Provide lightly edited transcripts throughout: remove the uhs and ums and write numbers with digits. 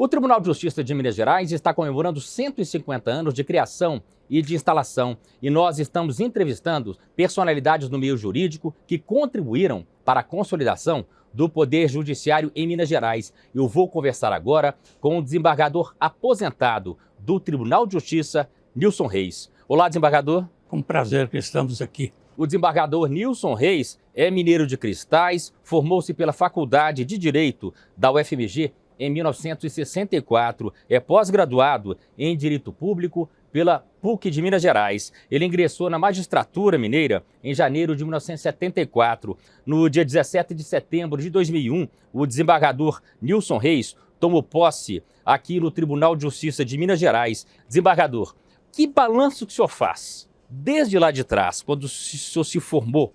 O Tribunal de Justiça de Minas Gerais está comemorando 150 anos de criação e de instalação, e nós estamos entrevistando personalidades do meio jurídico que contribuíram para a consolidação do Poder Judiciário em Minas Gerais. Eu vou conversar agora com o desembargador aposentado do Tribunal de Justiça, Nilson Reis. Olá, desembargador. Com prazer que estamos aqui. O desembargador Nilson Reis é mineiro de cristais, formou-se pela Faculdade de Direito da UFMG em 1964, é pós-graduado em Direito Público pela PUC de Minas Gerais. Ele ingressou na magistratura mineira em janeiro de 1974. No dia 17 de setembro de 2001, o desembargador Nilson Reis tomou posse aqui no Tribunal de Justiça de Minas Gerais. Desembargador, que balanço que o senhor faz desde lá de trás, quando o senhor se formou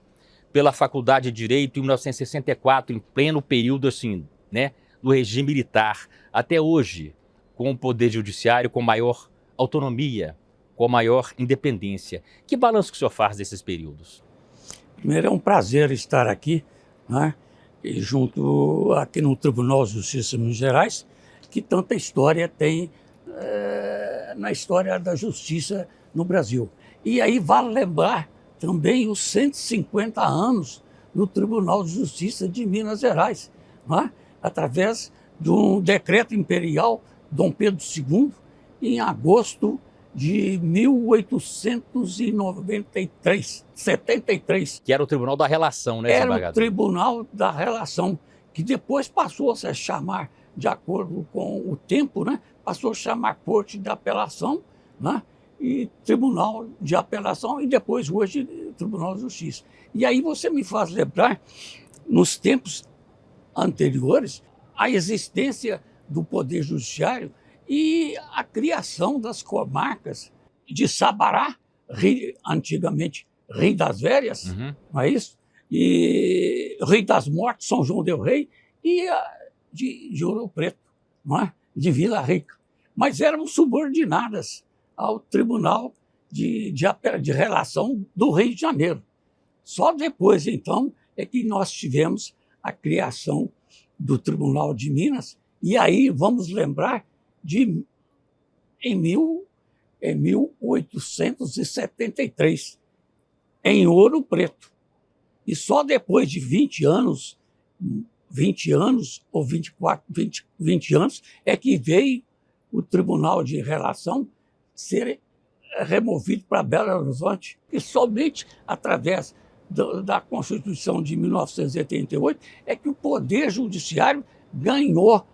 pela Faculdade de Direito em 1964, em pleno período assim, né, do regime militar, até hoje, com o Poder Judiciário com maior autonomia, com maior independência? Que balanço que o senhor faz desses períodos? Primeiro, é um prazer estar aqui, né, e junto aqui no Tribunal de Justiça de Minas Gerais, que tanta história tem na história da justiça no Brasil. E aí vale lembrar também os 150 anos do Tribunal de Justiça de Minas Gerais, né, através de um decreto imperial Dom Pedro II, em agosto de 73. Que era o Tribunal da Relação, né, Era o Tribunal da Relação, que depois passou a se chamar, de acordo com o tempo, né, passou a chamar Corte de Apelação, né, e Tribunal de Apelação, e depois hoje Tribunal de Justiça. E aí você me faz lembrar, nos tempos anteriores, a existência do Poder Judiciário e a criação das comarcas de Sabará, antigamente Rio das Velhas, não é isso? E Rio das Mortes, São João del Rei, e de Ouro Preto, não é? De Vila Rica. Mas eram subordinadas ao Tribunal de Relação do Rio de Janeiro. Só depois, então, é que nós tivemos a criação do Tribunal de Minas, e aí vamos lembrar em 1873, em Ouro Preto. E só depois de 20 anos ou 20 anos, é que veio o Tribunal de Relação ser removido para Belo Horizonte, e somente através da Constituição de 1988 é que o Poder Judiciário ganhou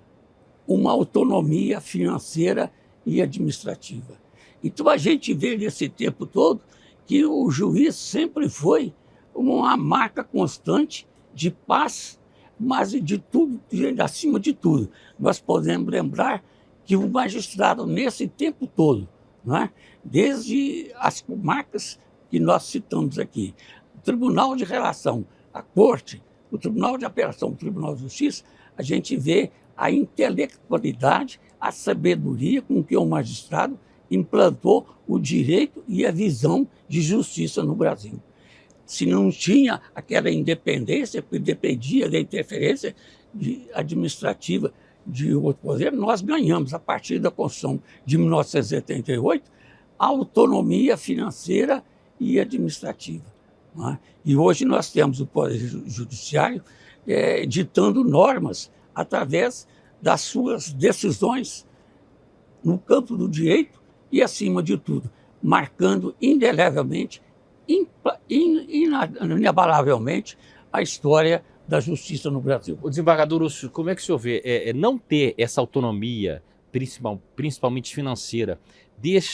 uma autonomia financeira e administrativa. Então a gente vê nesse tempo todo que o juiz sempre foi uma marca constante de paz, mas de tudo, acima de tudo. Nós podemos lembrar que o magistrado, nesse tempo todo, né, desde as comarcas que nós citamos aqui, o Tribunal de Relação, a Corte, o Tribunal de Apelação, o Tribunal de Justiça, a gente vê a intelectualidade, a sabedoria com que o magistrado implantou o direito e a visão de justiça no Brasil. Se não tinha aquela independência, porque dependia da interferência administrativa de outro poder, nós ganhamos, a partir da Constituição de 1978, a autonomia financeira e administrativa. Não é? E hoje nós temos o Poder Judiciário ditando normas através das suas decisões no campo do direito e, acima de tudo, marcando indelevelmente, inabalavelmente, a história da justiça no Brasil. O desembargador, como é que o senhor vê não ter essa autonomia, principalmente financeira,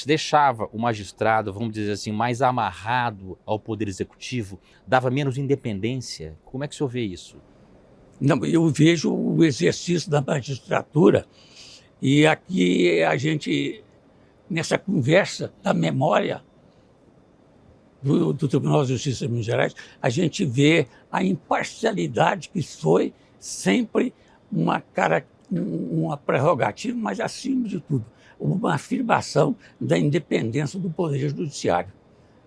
deixava o magistrado, vamos dizer assim, mais amarrado ao Poder Executivo, dava menos independência? Como é que o senhor vê isso? Não, eu vejo o exercício da magistratura, e aqui a gente, nessa conversa da memória do Tribunal de Justiça de Minas Gerais, a gente vê a imparcialidade que foi sempre uma prerrogativa, mas acima de tudo, uma afirmação da independência do Poder Judiciário,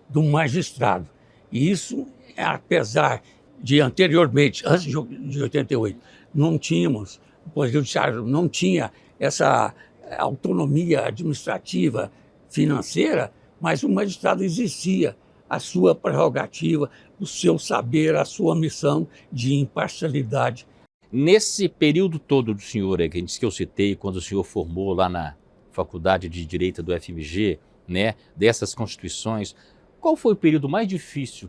do magistrado. E isso, apesar de anteriormente, antes de 88, não tínhamos, o Poder Judiciário não tinha essa autonomia administrativa, financeira, mas o magistrado exercia a sua prerrogativa, o seu saber, a sua missão de imparcialidade. Nesse período todo do senhor, que eu citei, quando o senhor formou lá na Faculdade de Direito do FMG, né, dessas constituições, qual foi o período mais difícil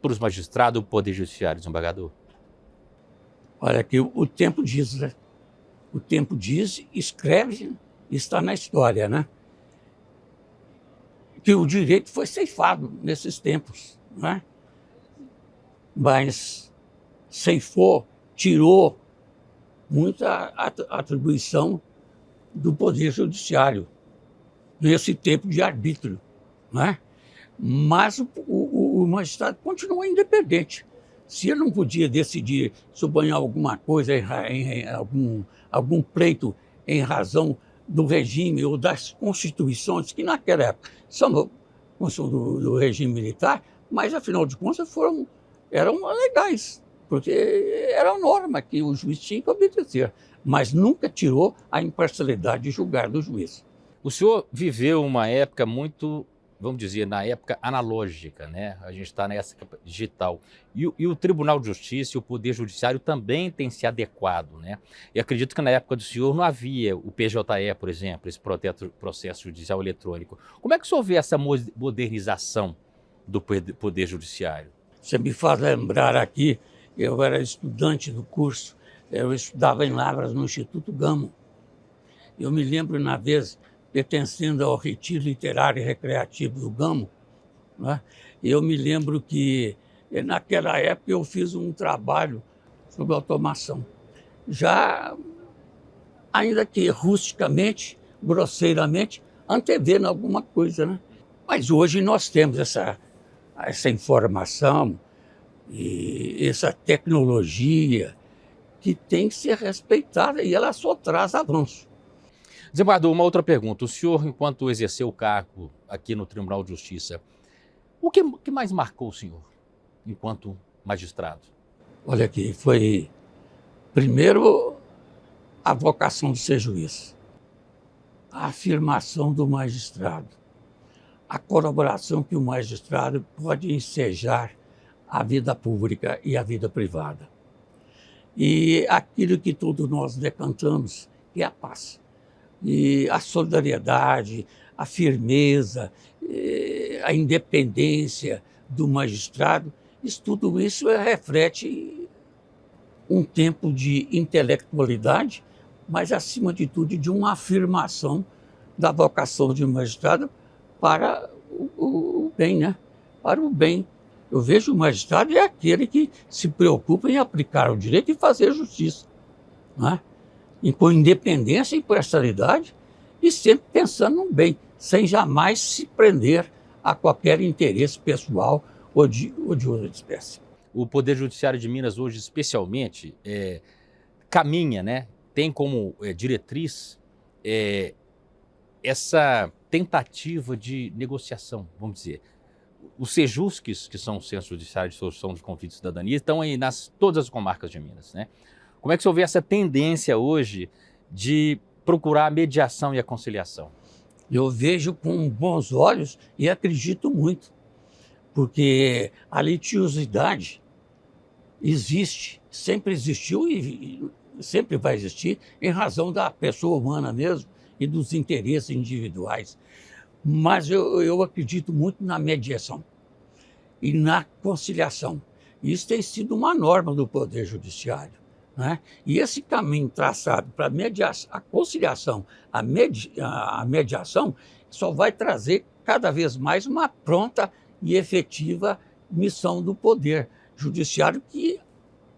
para os magistrados do Poder Judiciário, desembargador? Olha, que o tempo diz, né? O tempo diz, escreve, está na história, né? Que o direito foi ceifado nesses tempos, né? Mas ceifou, tirou muita atribuição do Poder Judiciário nesse tempo de arbítrio, né? Mas o magistrado continua independente. Se ele não podia decidir sobre alguma coisa, algum pleito em razão do regime ou das constituições, que naquela época são do regime militar, mas afinal de contas eram legais, porque era a norma que o juiz tinha que obedecer, mas nunca tirou a imparcialidade de julgar do juiz. O senhor viveu uma época muito, vamos dizer, na época analógica, né? A gente está nessa época digital. E o Tribunal de Justiça e o Poder Judiciário também tem se adequado, né? E acredito que na época do senhor não havia o PJE, por exemplo, esse processo judicial eletrônico. Como é que o senhor vê essa modernização do Poder Judiciário? Você me faz lembrar aqui, eu era estudante do curso, eu estudava em Lavras, no Instituto Gamo. Eu me lembro, na vez, pertencendo ao Retiro Literário e Recreativo do Gamo, né? Eu me lembro que, naquela época, eu fiz um trabalho sobre automação. Já, ainda que rusticamente, grosseiramente, antevendo alguma coisa, né? Mas hoje nós temos essa informação e essa tecnologia que tem que ser respeitada e ela só traz avanço. Desembargador, uma outra pergunta. O senhor, enquanto exerceu o cargo aqui no Tribunal de Justiça, o que mais marcou o senhor enquanto magistrado? Olha aqui, foi primeiro a vocação de ser juiz, a afirmação do magistrado, a colaboração que o magistrado pode ensejar a vida pública e a vida privada. E aquilo que todos nós decantamos, que é a paz. E a solidariedade, a firmeza, a independência do magistrado, tudo isso reflete um tempo de intelectualidade, mas, acima de tudo, de uma afirmação da vocação de magistrado para o bem, né? Para o bem. Eu vejo o magistrado é aquele que se preocupa em aplicar o direito e fazer justiça, né? E com independência e imparcialidade e sempre pensando no bem, sem jamais se prender a qualquer interesse pessoal ou de outra espécie. O Poder Judiciário de Minas hoje, especialmente, caminha, né? Tem como diretriz essa tentativa de negociação, vamos dizer. Os SEJUSCs, que são os Centros Judiciários de Solução de Conflitos de Cidadania, estão aí todas as comarcas de Minas, né? Como é que o senhor vê essa tendência hoje de procurar a mediação e a conciliação? Eu vejo com bons olhos e acredito muito, porque a litigiosidade existe, sempre existiu e sempre vai existir em razão da pessoa humana mesmo e dos interesses individuais. Mas eu acredito muito na mediação e na conciliação. Isso tem sido uma norma do Poder Judiciário, né? E esse caminho traçado para a conciliação, a mediação, só vai trazer cada vez mais uma pronta e efetiva missão do Poder Judiciário, que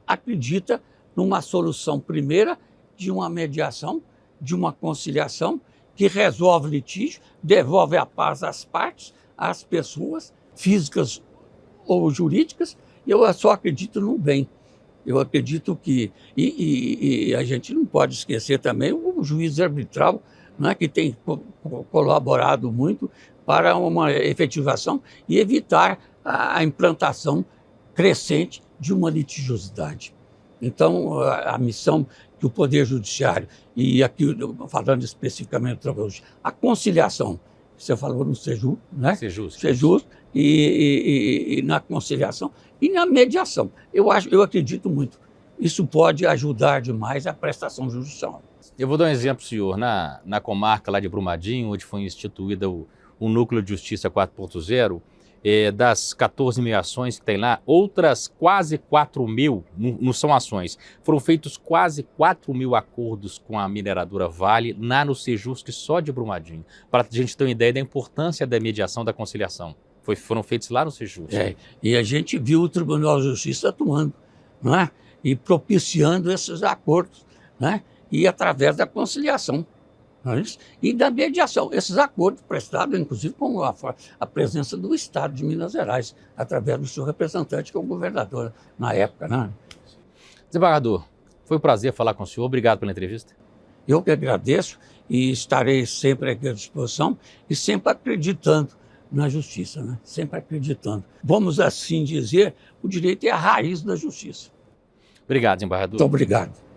acredita numa solução primeira de uma mediação, de uma conciliação, que resolve litígio, devolve a paz às partes, às pessoas, físicas ou jurídicas. Eu só acredito no bem. Eu acredito que... E a gente não pode esquecer também o juiz arbitral, né, que tem colaborado muito para uma efetivação e evitar a implantação crescente de uma litigiosidade. Então, a missão que o Poder Judiciário, e aqui falando especificamente a conciliação, você falou no Sejus, né? Sejus e na conciliação e na mediação. Eu acredito muito. Isso pode ajudar demais a prestação judicial. Eu vou dar um exemplo, senhor. Na comarca lá de Brumadinho, onde foi instituída o Núcleo de Justiça 4.0, das 14 mil ações que tem lá, outras quase 4 mil, não são ações, foram feitos quase 4 mil acordos com a mineradora Vale, lá no Sejus, que só de Brumadinho, para a gente ter uma ideia da importância da mediação, da conciliação. Foram feitos lá no Sejus. E a gente viu o Tribunal de Justiça atuando, não é? E propiciando esses acordos, né? E através da conciliação, não é isso? E da mediação. Esses acordos prestados, inclusive, com a presença do Estado de Minas Gerais, através do seu representante, que é o governador na época. Né? Desembargador, foi um prazer falar com o senhor. Obrigado pela entrevista. Eu que agradeço e estarei sempre aqui à disposição e sempre acreditando na justiça, né? Sempre acreditando. Vamos assim dizer, o direito é a raiz da justiça. Obrigado, desembargador. Muito obrigado.